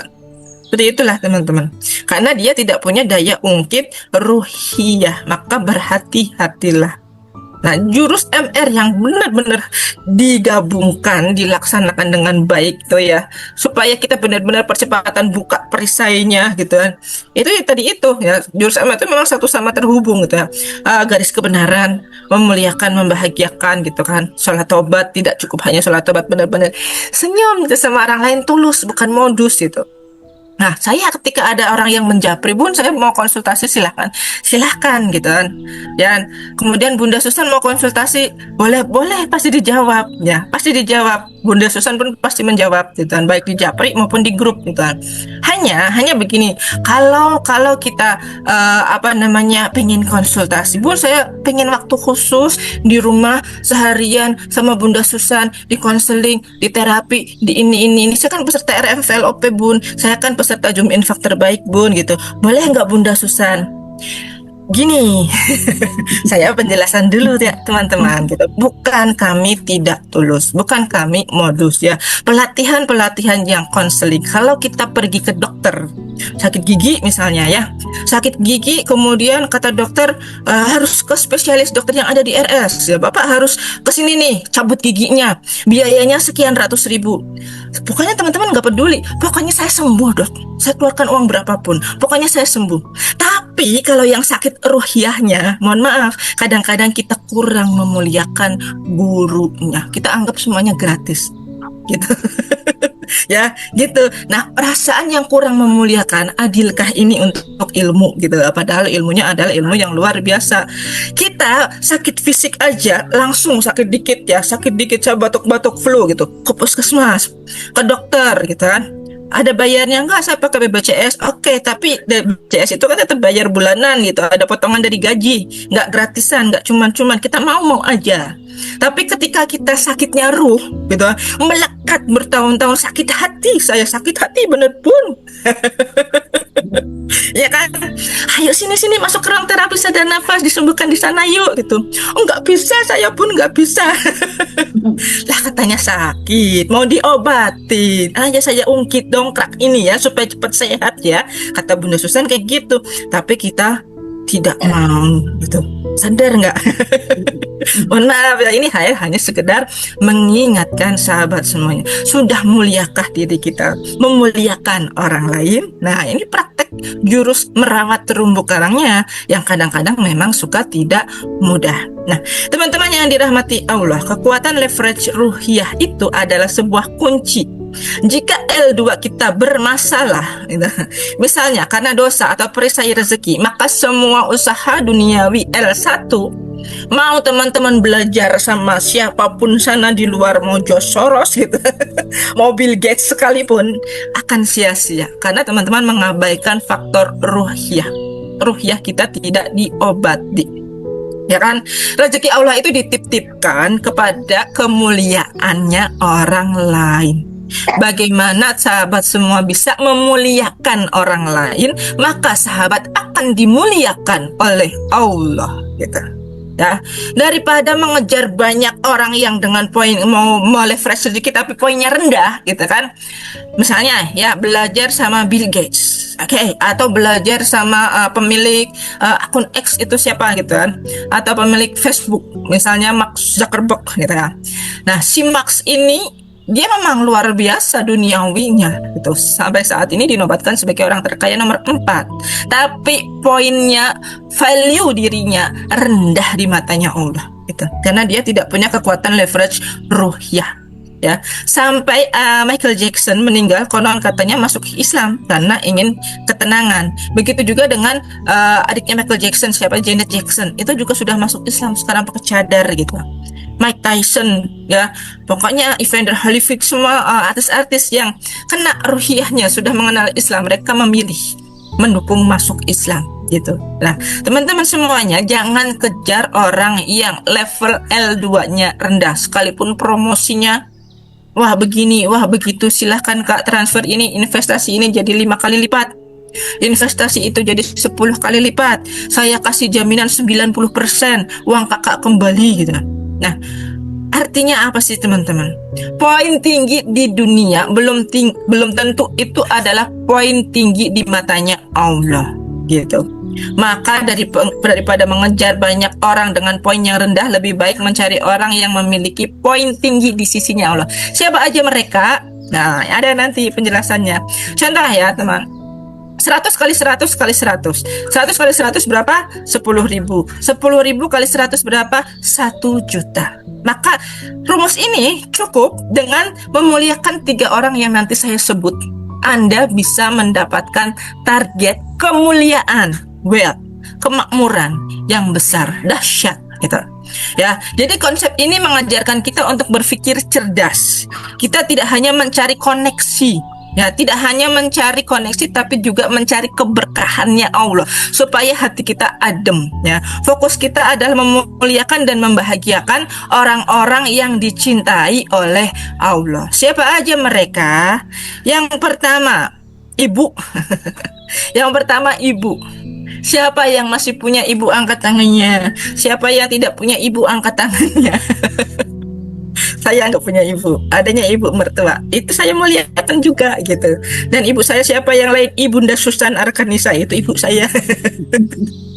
Seperti itulah teman-teman. Karena dia tidak punya daya ungkit ruhiyah, maka berhati-hatilah. Nah, jurus MR yang benar-benar digabungkan, dilaksanakan dengan baik tuh ya, supaya kita benar-benar percepatan buka perisainya gitu kan. Itu ya tadi itu ya, jurus MR itu memang satu sama terhubung gitu ya. Garis kebenaran, memuliakan, membahagiakan gitu kan. Sholat tobat tidak cukup hanya sholat tobat, benar-benar senyum gitu sama orang lain, tulus bukan modus gitu. Nah, saya ketika ada orang yang menjapri, Bun, saya mau konsultasi, silahkan gitu kan. Dan kemudian Bunda Susan mau konsultasi, boleh, pasti dijawab, ya, pasti dijawab. Bunda Susan pun pasti menjawab, gitu kan, baik di japri maupun di grup, gitu kan. Hanya begini, kalau kita pengen konsultasi, Bun, saya pengen waktu khusus di rumah seharian sama Bunda Susan, di konseling, di terapi, di ini. Saya kan peserta RMVLOP, Bun. Saya kan peserta Zoom Infak terbaik, Bun, gitu. Boleh nggak Bunda Susan? Gini, saya penjelasan dulu ya teman-teman gitu. Bukan kami tidak tulus, bukan kami modus ya. Pelatihan yang konseling. Kalau kita pergi ke dokter, sakit gigi misalnya ya, sakit gigi kemudian kata dokter harus ke spesialis dokter yang ada di RS ya. Bapak harus ke sini nih, cabut giginya. Biayanya sekian ratus ribu. Pokoknya teman-teman nggak peduli. Pokoknya saya sembuh, Dok. Saya keluarkan uang berapapun. Pokoknya saya sembuh. Tapi kalau yang sakit ruhiyahnya, mohon maaf, kadang-kadang kita kurang memuliakan gurunya. Kita anggap semuanya gratis, gitu. Ya, gitu. Nah, perasaan yang kurang memuliakan, adilkah ini untuk ilmu, gitu. Padahal ilmunya adalah ilmu yang luar biasa. Kita sakit fisik aja, langsung sakit dikit ya, saya batuk-batuk flu gitu, ke puskesmas, ke dokter, gitu kan. Ada bayarnya nggak? Saya pakai BPJS. Oke, tapi BPJS itu kan tetap bayar bulanan gitu. Ada potongan dari gaji, nggak gratisan, nggak cuman kita mau aja. Tapi ketika kita sakitnya ruh, gitu, melekat bertahun-tahun, sakit hati, saya sakit hati bener Pun. Ya kan, ayo sini masuk ke ruang terapi sadar nafas, disembuhkan di sana yuk gitu. Oh nggak bisa, saya pun nggak bisa. Lah katanya sakit, mau diobatin aja, saya ungkit dongkrak ini ya supaya cepat sehat ya, kata Bunda Susan kayak gitu. Tapi kita tidak mau gitu, sadar nggak? Mohon maaf ya, ini hanya sekedar mengingatkan sahabat semuanya. Sudah muliakah diri kita, memuliakan orang lain? Nah, ini praktek jurus merawat terumbu karangnya yang kadang-kadang memang suka tidak mudah. Nah, teman-teman yang dirahmati Allah, kekuatan leverage ruhiyah itu adalah sebuah kunci. Jika L2 kita bermasalah, misalnya karena dosa atau perisai rezeki, maka semua usaha duniawi L1, mau teman-teman belajar sama siapapun sana di luar, mau George Soros gitu, mau Bill Gates sekalipun, akan sia-sia karena teman-teman mengabaikan faktor ruhiyah. Ruhiyah kita tidak diobati. Ya kan, rezeki Allah itu dititipkan kepada kemuliaannya orang lain. Bagaimana sahabat semua bisa memuliakan orang lain, maka sahabat akan dimuliakan oleh Allah, gitu. Ya, daripada mengejar banyak orang yang dengan poin mau leverage sedikit tapi poinnya rendah, gitu kan. Misalnya ya belajar sama Bill Gates, oke, atau belajar sama pemilik akun X itu siapa gitu kan, atau pemilik Facebook, misalnya Mark Zuckerberg gitu kan. Nah, si Max ini dia memang luar biasa duniawinya gitu. Sampai saat ini dinobatkan sebagai orang terkaya nomor 4. Tapi poinnya, value dirinya rendah di matanya Allah gitu. Karena dia tidak punya kekuatan leverage ruhiyah. Ya, sampai Michael Jackson meninggal konon katanya masuk Islam karena ingin ketenangan. Begitu juga dengan adiknya Michael Jackson, siapa, Janet Jackson, itu juga sudah masuk Islam sekarang pakai cadar gitu. Mike Tyson, ya, pokoknya Evander Holyfield, semua artis-artis yang kena ruhiyahnya sudah mengenal Islam, mereka memilih mendukung masuk Islam gitu. Nah, teman-teman semuanya jangan kejar orang yang level L2-nya rendah, sekalipun promosinya wah begini, wah begitu, silahkan Kak transfer ini, investasi ini jadi 5 kali lipat, investasi itu jadi 10 kali lipat, saya kasih jaminan 90% uang kakak kembali gitu. Nah, artinya apa sih teman-teman? Poin tinggi di dunia belum tentu itu adalah poin tinggi di matanya Allah gitu. Maka daripada mengejar banyak orang dengan poin yang rendah, lebih baik mencari orang yang memiliki poin tinggi di sisinya Allah. Siapa aja mereka? Nah, ada nanti penjelasannya. Contoh ya teman, 100 kali 100 kali 100, 100 kali 100 berapa? 10.000. 10.000 kali 100 berapa? 1 juta. Maka rumus ini cukup dengan memuliakan 3 orang yang nanti saya sebut. Anda bisa mendapatkan target kemuliaan, wealth, kemakmuran yang besar, dahsyat gitu. Ya, jadi konsep ini mengajarkan kita untuk berpikir cerdas. Kita tidak hanya mencari koneksi, ya, tidak hanya mencari koneksi tapi juga mencari keberkahannya Allah supaya hati kita adem, ya. Fokus kita adalah memuliakan dan membahagiakan orang-orang yang dicintai oleh Allah. Siapa aja mereka? Yang pertama, ibu. Yang pertama, ibu. Siapa yang masih punya ibu, angkat tangannya. Siapa yang tidak punya ibu, angkat tangannya. Saya nggak punya ibu, adanya ibu mertua, itu saya muliakan juga gitu. Dan ibu saya siapa yang lain? Ibunda Susan Arkanisa, itu ibu saya.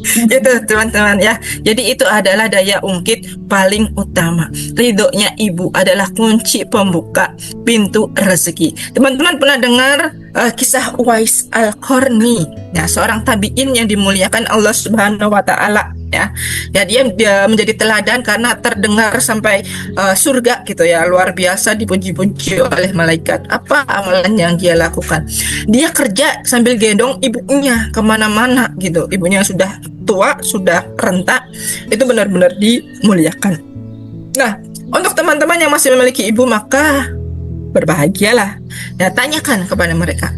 Itu teman-teman ya. Jadi itu adalah daya ungkit paling utama. Ridhonya ibu adalah kunci pembuka pintu rezeki. Teman-teman pernah dengar kisah Uwais Al-Qarni, ya, seorang tabi'in yang dimuliakan Allah Subhanahu wa taala, ya. Ya, dia menjadi teladan karena terdengar sampai surga gitu ya, luar biasa, dipuji-puji oleh malaikat. Apa amalan yang dia lakukan? Dia kerja sambil gendong ibunya kemana-mana gitu. Ibunya sudah tua, sudah renta, itu benar-benar dimuliakan. Nah, untuk teman-teman yang masih memiliki ibu, maka berbahagialah. Ya, tanyakan kepada mereka,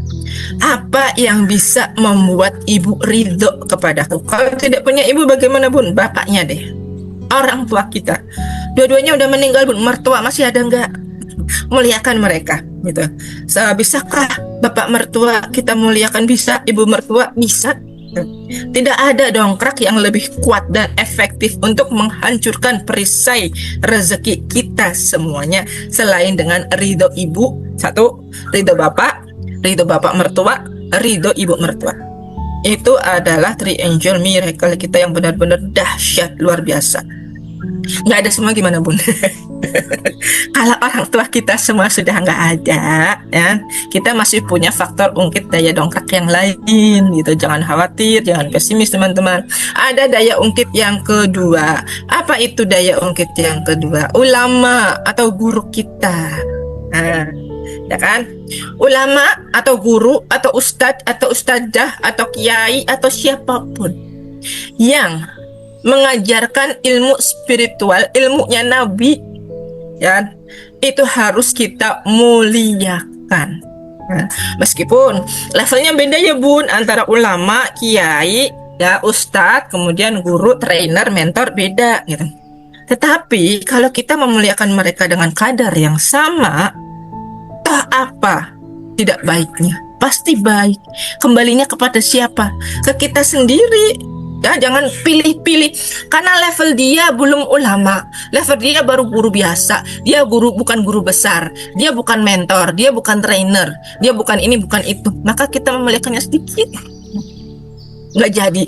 apa yang bisa membuat ibu ridho kepadaku? Kalau tidak punya ibu bagaimana bun? Bapaknya deh, orang tua kita. Dua-duanya udah meninggal bun, mertua masih ada enggak? Muliakan mereka gitu. Bisakah bapak mertua kita muliakan? Bisa. Ibu mertua bisa. Tidak ada dongkrak yang lebih kuat dan efektif untuk menghancurkan perisai rezeki kita semuanya selain dengan ridho ibu. Satu, ridho bapak mertua, ridho ibu mertua. Itu adalah triangle miracle kita yang benar-benar dahsyat, luar biasa. Nggak ada semua gimana bun? Kalau orang tua kita semua sudah nggak ada, ya, kita masih punya faktor ungkit daya dongkrak yang lain gitu. Jangan khawatir, jangan pesimis teman-teman. Ada daya ungkit yang kedua. Apa itu daya ungkit yang kedua? Ulama atau guru kita. Nah, ya kan? Ulama atau guru atau ustadz atau ustadzah atau kiai atau siapapun yang mengajarkan ilmu spiritual, ilmunya Nabi, ya, itu harus kita muliakan. Nah, meskipun levelnya beda ya bun, antara ulama, kiai, ya, ustadz, kemudian guru, trainer, mentor, beda gitu. Tetapi kalau kita memuliakan mereka dengan kadar yang sama, toh apa tidak baiknya? Pasti baik. Kembalinya kepada siapa? Ke kita sendiri. Ya, jangan pilih-pilih karena level dia belum ulama, level dia baru guru biasa, dia bukan guru besar, dia bukan mentor, dia bukan trainer, dia bukan ini bukan itu, maka kita memuliakannya sedikit, nggak jadi,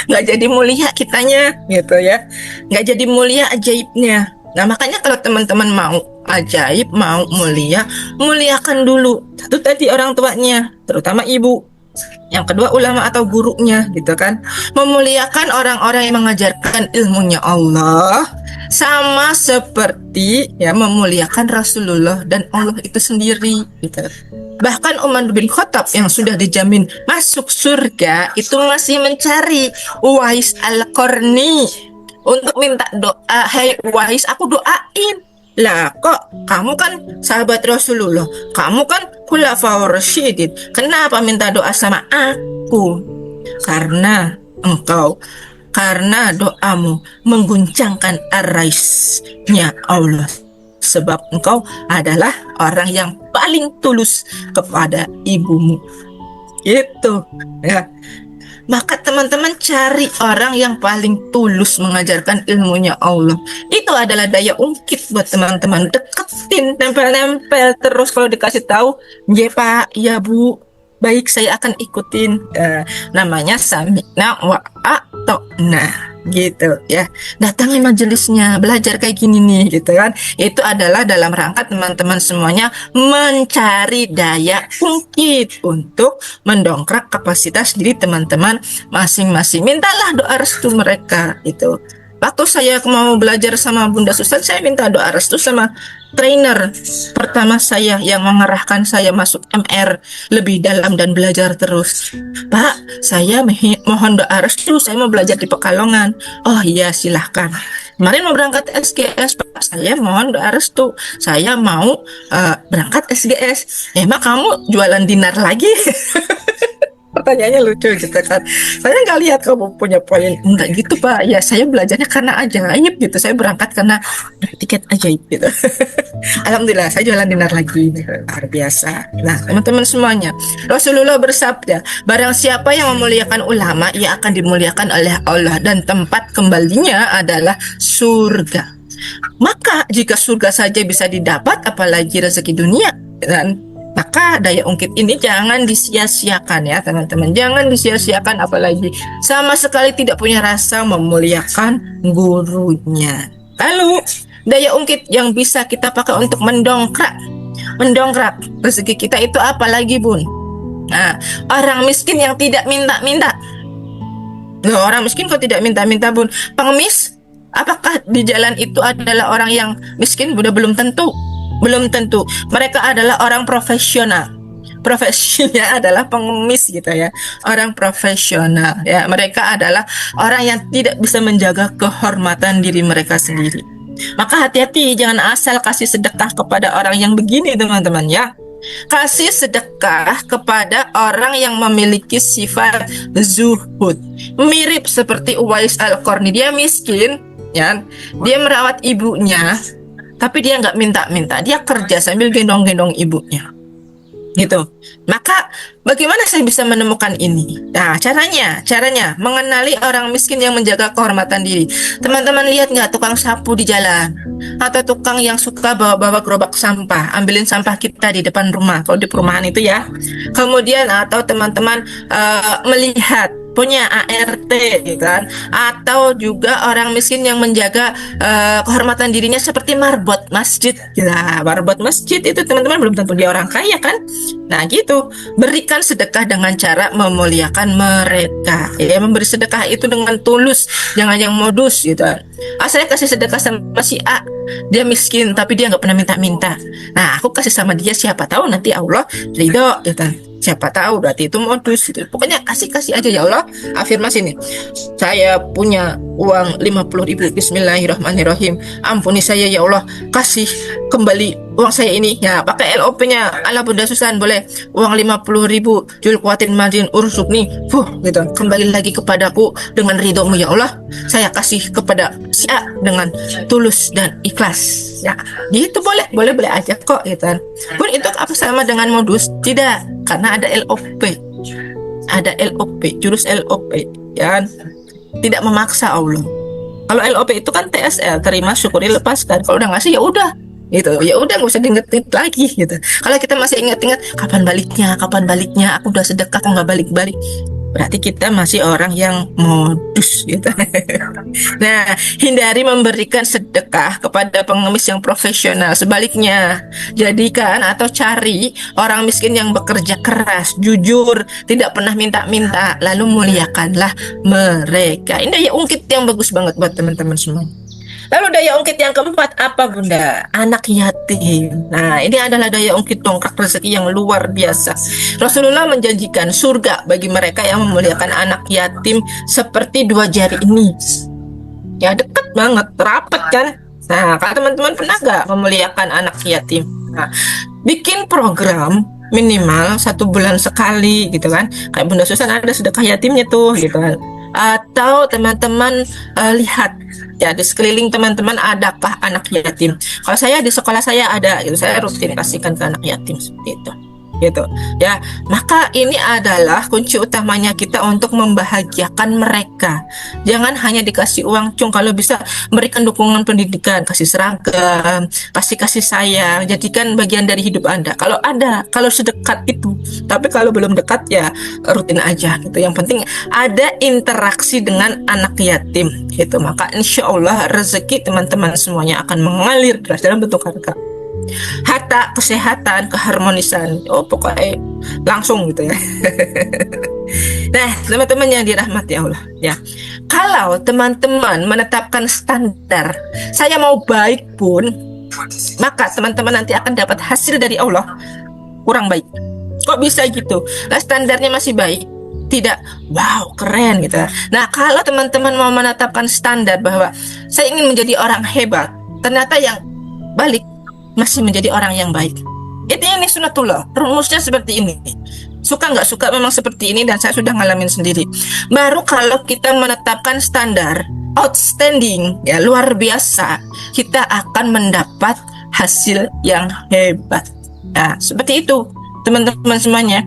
nggak jadi mulia kitanya, gitu ya, nggak jadi mulia ajaibnya. Nah makanya kalau teman-teman mau ajaib, mau mulia, muliakan dulu satu tadi orang tuanya, terutama ibu. Yang kedua ulama atau gurunya, gitu kan. Memuliakan orang-orang yang mengajarkan ilmunya Allah, sama seperti ya memuliakan Rasulullah dan Allah itu sendiri, gitu. Bahkan Umar bin Khattab yang sudah dijamin masuk surga itu masih mencari Uwais Al-Qarni untuk minta doa, "Hai Uwais, aku doain." Lah kok kamu kan sahabat Rasulullah, kamu kan khulafaur rasyidin, kenapa minta doa sama aku? Karena doamu mengguncangkan ar-raisnya Allah, sebab engkau adalah orang yang paling tulus kepada ibumu. Itu ya. Maka teman-teman cari orang yang paling tulus mengajarkan ilmunya Allah. Itu adalah daya ungkit buat teman-teman. Deketin, nempel-nempel terus. Kalau dikasih tahu, ya Pak, ya Bu, baik saya akan ikutin. Namanya sami'na wa a'ta'na, gitu ya. Datangi majelisnya, belajar kayak gini nih, gitu kan. Itu adalah dalam rangka teman-teman semuanya mencari daya ungkit untuk mendongkrak kapasitas diri teman-teman masing-masing. Mintalah doa restu mereka itu. Waktu saya mau belajar sama Bunda Susan, saya minta doa restu sama trainer pertama saya yang mengarahkan saya masuk MR lebih dalam dan belajar terus. Pak, saya mohon doa restu, saya mau belajar di Pekalongan. Oh iya, silahkan. Kemarin mau berangkat SGS, Pak, saya mohon doa restu, saya mau berangkat SGS. Emang kamu jualan dinar lagi? Pertanyaannya lucu gitu kan. Saya nggak lihat kamu punya poin. Enggak gitu Pak, ya saya belajarnya karena ajaib gitu, saya berangkat karena tiket ajaib gitu. Alhamdulillah saya jualan dinar lagi, luar biasa. Nah teman-teman semuanya, Rasulullah bersabda, barang siapa yang memuliakan ulama, ia akan dimuliakan oleh Allah dan tempat kembalinya adalah surga. Maka jika surga saja bisa didapat, apalagi rezeki dunia, dan maka daya ungkit ini jangan disia-siakan ya teman-teman, jangan disia-siakan, apalagi sama sekali tidak punya rasa memuliakan gurunya. Lalu daya ungkit yang bisa kita pakai untuk mendongkrak rezeki kita itu apalagi Bun? Nah, orang miskin yang tidak minta-minta. Loh, orang miskin kok tidak minta-minta Bun? Pengemis? Apakah di jalan itu adalah orang yang miskin? Belum tentu. Belum tentu. Mereka adalah orang profesional. Profesinya adalah pengemis gitu ya. Orang profesional ya. Mereka adalah orang yang tidak bisa menjaga kehormatan diri mereka sendiri. Maka hati-hati, jangan asal kasih sedekah kepada orang yang begini teman-teman ya. Kasih sedekah kepada orang yang memiliki sifat zuhud. Mirip seperti Uwais Al-Qarni, dia miskin ya. Dia merawat ibunya, tapi dia nggak minta-minta, dia kerja sambil gendong-gendong ibunya, gitu. Maka bagaimana saya bisa menemukan ini? Nah, caranya mengenali orang miskin yang menjaga kehormatan diri. Teman-teman lihat nggak tukang sapu di jalan, atau tukang yang suka bawa-bawa gerobak sampah, ambilin sampah kita di depan rumah, kalau di perumahan itu ya. Kemudian atau teman-teman melihat punya ART gitu kan, atau juga orang miskin yang menjaga kehormatan dirinya seperti marbot masjid. Nah, marbot masjid itu teman-teman belum tentu dia orang kaya kan. Nah gitu, berikan sedekah dengan cara memuliakan mereka ya, memberi sedekah itu dengan tulus, jangan yang modus gitu. Saya kasih sedekah sama si A, dia miskin tapi dia nggak pernah minta-minta. Nah aku kasih sama dia, siapa tahu nanti Allah ridho gitu. Siapa tahu berarti itu modus gitu. Pokoknya kasih aja ya Allah. Afirmasi nih. Saya punya uang 50.000. Bismillahirrahmanirrahim. Ampuni saya ya Allah. Kasih kembali uang saya ini. Ya, pakai LOP-nya ala Bunda Susan boleh. Uang 50.000 Jul kuatin majin ursuk nih. Gitu. Kembali lagi kepadaku dengan ridhomu ya Allah. Saya kasih kepada si A dengan tulus dan ikhlas. Ya, gitu boleh aja kok gitu kan. Pun itu apa sama dengan modus? Tidak, karena ada LOP. Ada LOP, jurus LOP ya kan? Tidak memaksa Allah. Kalau LOP itu kan TSL, terima, syukuri, lepaskan. Kalau udah ngasih ya udah gitu, ya udah nggak usah diinget lagi gitu. Kalau kita masih ingat-ingat kapan baliknya, aku udah sedekah kok nggak balik, berarti kita masih orang yang modus gitu. Nah, hindari memberikan sedekah kepada pengemis yang profesional. Sebaliknya, jadikan atau cari orang miskin yang bekerja keras, jujur, tidak pernah minta-minta, lalu muliakanlah mereka. Ini daya ungkit yang bagus banget buat teman-teman semua. Lalu daya ungkit yang keempat apa Bunda? Anak yatim. Nah, ini adalah daya ungkit dongkrak rezeki yang luar biasa. Rasulullah menjanjikan surga bagi mereka yang memuliakan anak yatim seperti 2 jari ini. Ya, deket banget, rapat kan? Nah, kalau teman-teman pernah gak memuliakan anak yatim? Nah, bikin program minimal 1 bulan sekali gitu kan. Kayak Bunda Susan ada sedekah yatimnya tuh gitu kan. Atau teman-teman lihat ya di sekeliling teman-teman adakah anak yatim. Kalau saya di sekolah saya ada gitu, saya rutin kasihkan ke anak yatim seperti itu gitu ya. Maka ini adalah kunci utamanya kita untuk membahagiakan mereka. Jangan hanya dikasih uang cung, kalau bisa berikan dukungan pendidikan, kasih seragam, kasih sayang, jadikan bagian dari hidup Anda kalau ada, kalau sedekat itu. Tapi kalau belum dekat ya rutin aja gitu. Yang penting ada interaksi dengan anak yatim gitu. Maka insya Allah rezeki teman-teman semuanya akan mengalir deras dalam bentuk harta, kesehatan, keharmonisan. Pokoknya langsung gitu ya. Nah, teman-teman yang dirahmati Allah ya. Kalau teman-teman menetapkan standar, saya mau baik pun, maka teman-teman nanti akan dapat hasil dari Allah kurang baik. Kok bisa gitu? Nah, standarnya masih baik, tidak wow keren gitu. Nah, kalau teman-teman mau menetapkan standar bahwa saya ingin menjadi orang hebat, ternyata yang balik masih menjadi orang yang baik. Ini sunatullah, rumusnya seperti ini. Suka nggak suka memang seperti ini, dan saya sudah ngalamin sendiri. Baru kalau kita menetapkan standar outstanding ya, luar biasa, kita akan mendapat hasil yang hebat. Nah, seperti itu teman-teman semuanya.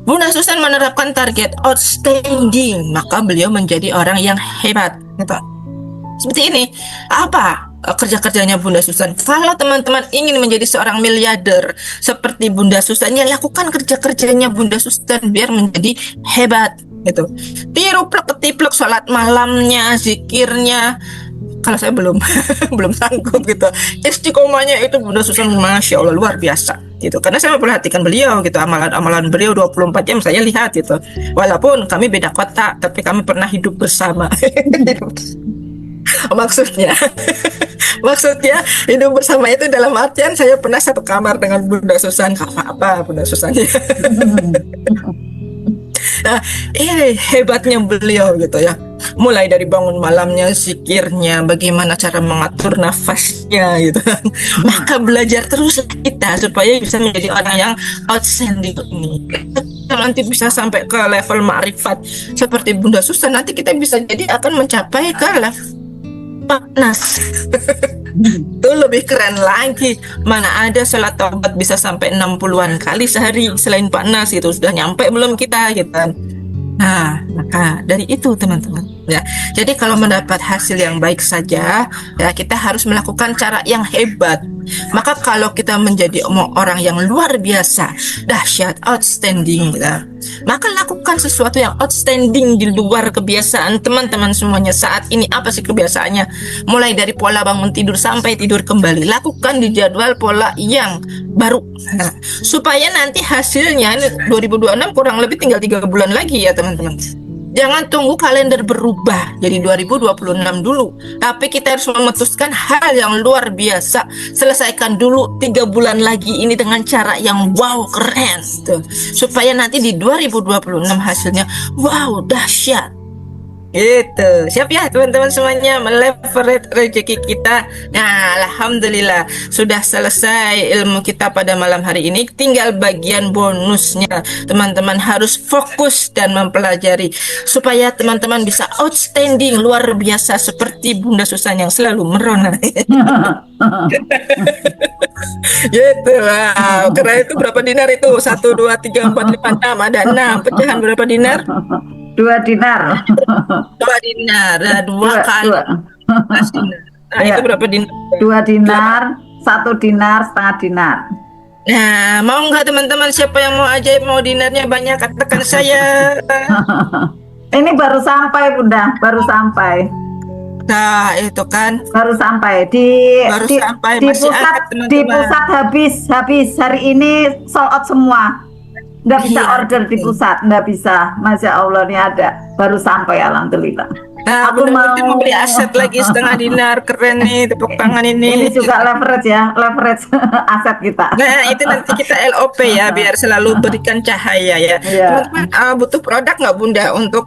Bunda Susan menerapkan target outstanding, maka beliau menjadi orang yang hebat gitu. Seperti ini. Apa kerja-kerjanya Bunda Susan? Kalau teman-teman ingin menjadi seorang miliarder seperti Bunda Susan, ya lakukan kerja-kerjanya Bunda Susan biar menjadi hebat gitu. Tiru plek-ketiplek sholat malamnya, zikirnya. Kalau saya belum belum sanggup gitu. Istiqomahnya itu Bunda Susan masya Allah luar biasa gitu. Karena saya memperhatikan beliau gitu, amalan beliau 24 jam saya lihat gitu. Walaupun kami beda kota, tapi kami pernah hidup bersama. Maksudnya hidup bersama itu dalam artian saya pernah satu kamar dengan Bunda Susan. Apa Bunda Susan ya. Nah, ini hebatnya beliau gitu ya. Mulai dari bangun malamnya, zikirnya, bagaimana cara mengatur nafasnya gitu. Maka belajar terus kita supaya bisa menjadi orang yang outstanding ini. Nanti bisa sampai ke level ma'rifat seperti Bunda Susan, nanti kita bisa jadi akan mencapai ke level panas. Itu lebih keren lagi. Mana ada sholat taubat bisa sampai 60-an kali sehari selain panas itu, sudah nyampe belum kita gitu kan. Nah, maka dari itu teman-teman ya. Jadi kalau mendapat hasil yang baik saja ya, kita harus melakukan cara yang hebat. Maka kalau kita menjadi orang yang luar biasa, dahsyat, outstanding ya, maka lakukan sesuatu yang outstanding di luar kebiasaan teman-teman semuanya saat ini. Apa sih kebiasaannya? Mulai dari pola bangun tidur sampai tidur kembali, lakukan di jadwal pola yang baru. Nah, supaya nanti hasilnya 2026 kurang lebih tinggal 3 bulan lagi ya teman-teman. Jangan tunggu kalender berubah jadi 2026 dulu. Tapi kita harus memutuskan hal yang luar biasa. Selesaikan dulu 3 bulan lagi ini dengan cara yang wow, keren tuh. Supaya nanti di 2026 hasilnya wow, dahsyat. Gitu. Siap ya teman-teman semuanya meleverage rezeki kita. Nah, alhamdulillah sudah selesai ilmu kita pada malam hari ini. Tinggal bagian bonusnya. Teman-teman harus fokus dan mempelajari supaya teman-teman bisa outstanding, luar biasa seperti Bunda Susan yang selalu merona. Gitu. Wow, keren. Itu berapa dinar itu? 1 2 3 4 5 6, ada 6. Pecahan berapa dinar? 2 dinar. 2 dinar, dua kali. Dua. Nah, Ya. itu berapa dinar? 2 dinar, 1 dinar, setengah dinar. Nah, mau nggak teman-teman, siapa yang mau ajaib, mau dinarnya banyak, katakan saya. Ini baru sampai Bunda, baru sampai. Nah, itu kan Baru sampai Baru sampai, di masih pusat, ada, teman-teman. di pusat habis hari ini sold out semua. Nggak bisa Iya, order di betul. pusat, nggak bisa. Masya Allah ini ada, baru sampai alhamdulillah. Nah, Aku Bunda mau- mau beli aset lagi setengah dinar, keren nih, tepuk tangan Ini ini. juga leverage ya, leverage aset kita. Nah, itu nanti kita LOP ya, biar selalu berikan cahaya ya. Iya. Teman-teman, butuh produk nggak Bunda untuk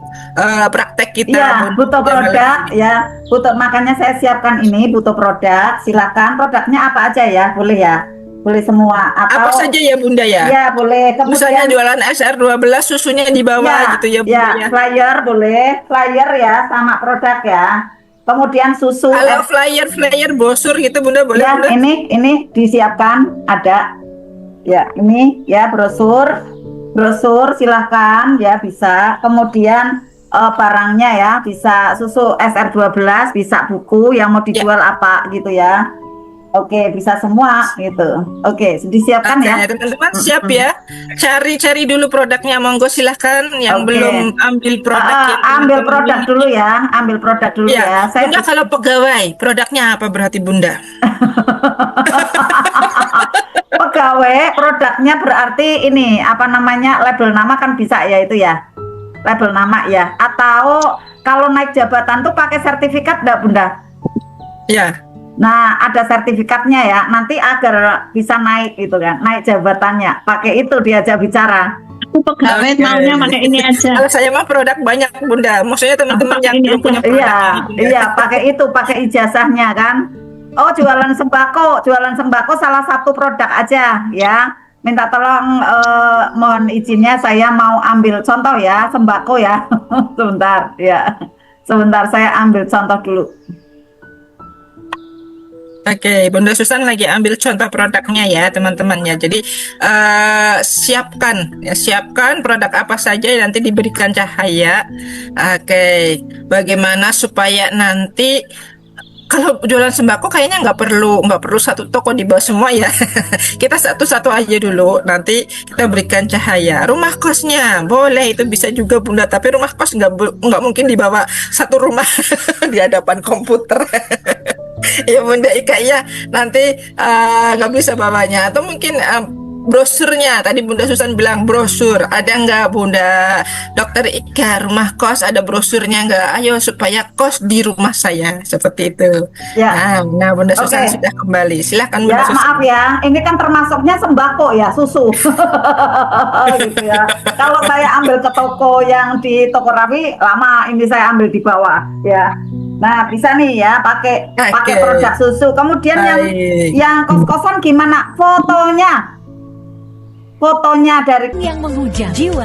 praktek kita? Iya, Bunda? butuh produk ya, butuh, makanya saya siapkan ini, butuh produk. Silakan produknya apa aja ya, boleh ya, boleh semua Apa atau saja ya Bunda ya? ya boleh. Misalnya Kemudian jualan SR12, susunya di bawah gitu ya Bunda ya. flyer boleh, flyer ya sama produk ya. Kemudian susu Kalau flyer brosur gitu Bunda, boleh ya, Bunda? ini disiapkan ada ya, ini ya brosur silahkan ya, bisa. Kemudian barangnya ya, bisa susu SR12, bisa buku yang mau dijual apa gitu ya. Oke, bisa semua gitu. Oke, disiapkan Oke, ya. teman-teman siap ya. Cari-cari dulu produknya, monggo silahkan. Yang Oke. belum ambil produk yang Ambil teman-teman produk miliki. dulu ya, ambil produk dulu Ya, ya. Saya Bunda kalau pegawai, produknya apa berarti Bunda? pegawai, produknya berarti ini apa namanya, label nama kan bisa ya, itu ya. Label nama ya. Atau kalau naik jabatan tuh pakai sertifikat enggak Bunda? Ya, Nah, ada sertifikatnya ya. Nanti agar bisa naik gitu kan, naik jabatannya. Pakai itu diajak bicara. Aku pegawai Oke. maunya pakai ini aja. kalau saya mah produk banyak Bunda. Maksudnya teman-teman Aku yang pakai ini belum aja. punya produk Iya, ini, Bunda. iya, pakai itu, pakai ijazahnya kan. Oh, jualan sembako salah satu produk aja ya. Minta tolong, mohon izinnya saya mau ambil contoh ya, sembako ya. Sebentar ya. Sebentar saya ambil contoh dulu. Oke, Bunda Susan lagi ambil contoh produknya ya teman-teman ya. Jadi siapkan produk apa saja yang nanti diberikan cahaya. Oke, bagaimana supaya nanti kalau jualan sembako kayaknya nggak perlu satu toko di bawah semua ya. Kita satu-satu aja dulu. Nanti kita berikan cahaya. Rumah kosnya boleh, itu bisa juga Bunda. Tapi rumah kos nggak mungkin dibawa satu rumah di hadapan komputer. Ya Bunda Ika ya, nanti nggak bisa bawanya. Atau mungkin brosurnya, tadi Bunda Susan bilang brosur, ada nggak Bunda Dokter Ika rumah kos ada brosurnya nggak? Ayo supaya kos di rumah saya, seperti itu. Ya. Nah Bunda Susan Oke. sudah kembali, silahkan Bunda Ya, Susan. maaf ya, ini kan termasuknya sembako ya, susu. Gitu ya. Kalau saya ambil ke toko yang di toko Rafi, lama, ini saya ambil di bawah ya. Nah, bisa nih ya, pakai Oke. produk susu. Kemudian Baik. yang kos-kosan gimana? Fotonya dari yang menghujam jiwa.